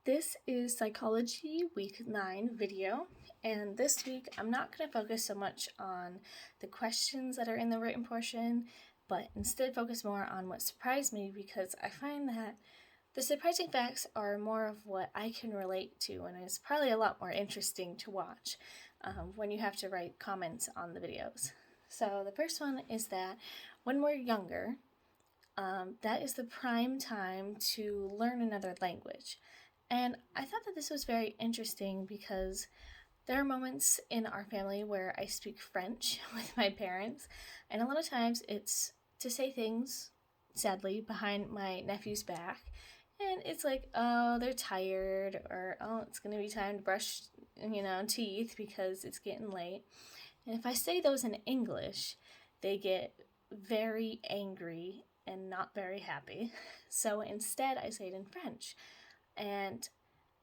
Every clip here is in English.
This is Psychology Week 9 video, and this week I'm not going to focus so much on the questions that are in the written portion, but instead focus more on what surprised me, because I find that the surprising facts are more of what I can relate to, and it's probably a lot more interesting to watch when you have to write comments on the videos. So the first one is that when we're younger, that is the prime time to learn another language. And I thought that this was very interesting because there are moments in our family where I speak French with my parents, and a lot of times it's to say things, sadly, behind my nephew's back. And it's like, oh, they're tired, or oh, it's going to be time to brush, teeth because it's getting late. And if I say those in English, they get very angry and not very happy. So instead, I say it in French. And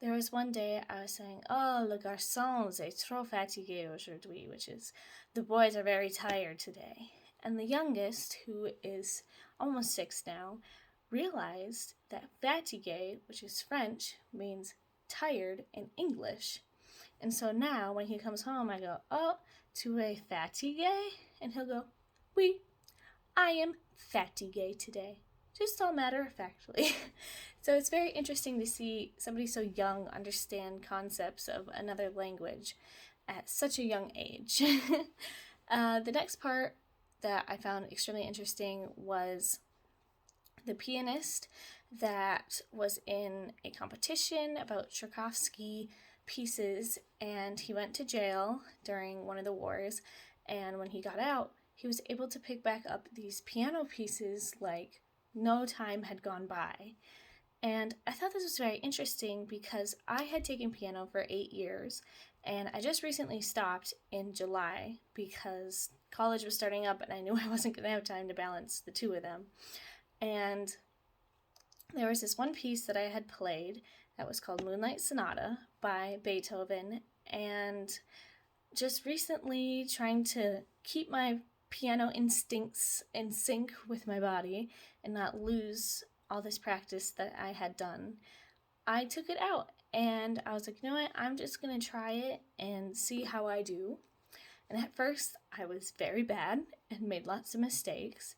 there was one day I was saying, oh, le garçon est trop fatigué aujourd'hui, which is, the boys are very tired today. And the youngest, who is almost 6 now, realized that fatigué, which is French, means tired in English. And so now when he comes home, I go, oh, tu es fatigué? And he'll go, oui, I am fatigué today. Just all matter-of-factly. So it's very interesting to see somebody so young understand concepts of another language at such a young age. The next part that I found extremely interesting was the pianist that was in a competition about Tchaikovsky pieces, and he went to jail during one of the wars, and when he got out, he was able to pick back up these piano pieces like no time had gone by. And I thought this was very interesting because I had taken piano for 8 years, and I just recently stopped in July because college was starting up and I knew I wasn't going to have time to balance the two of them. And there was this one piece that I had played that was called Moonlight Sonata by Beethoven, and just recently trying to keep my piano instincts in sync with my body and not lose all this practice that I had done, I took it out and I was like, you know what, I'm just gonna try it and see how I do. And at first I was very bad and made lots of mistakes,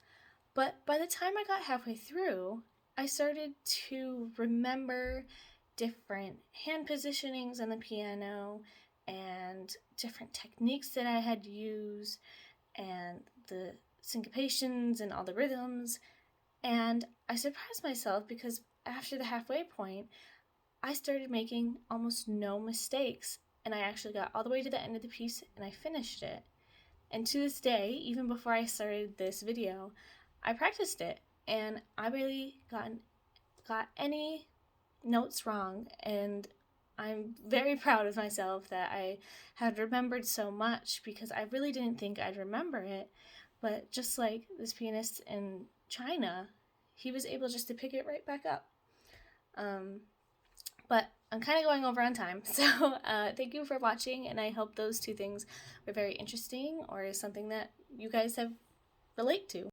but by the time I got halfway through, I started to remember different hand positionings on the piano and different techniques that I had used and the syncopations and all the rhythms. And I surprised myself because after the halfway point, I started making almost no mistakes, and I actually got all the way to the end of the piece and I finished it. And to this day, even before I started this video, I practiced it and I barely got any notes wrong, and I'm very proud of myself that I had remembered so much because I really didn't think I'd remember it. But just like this pianist in China, he was able just to pick it right back up. But I'm kind of going over on time, so thank you for watching, and I hope those two things were very interesting or is something that you guys have relate to.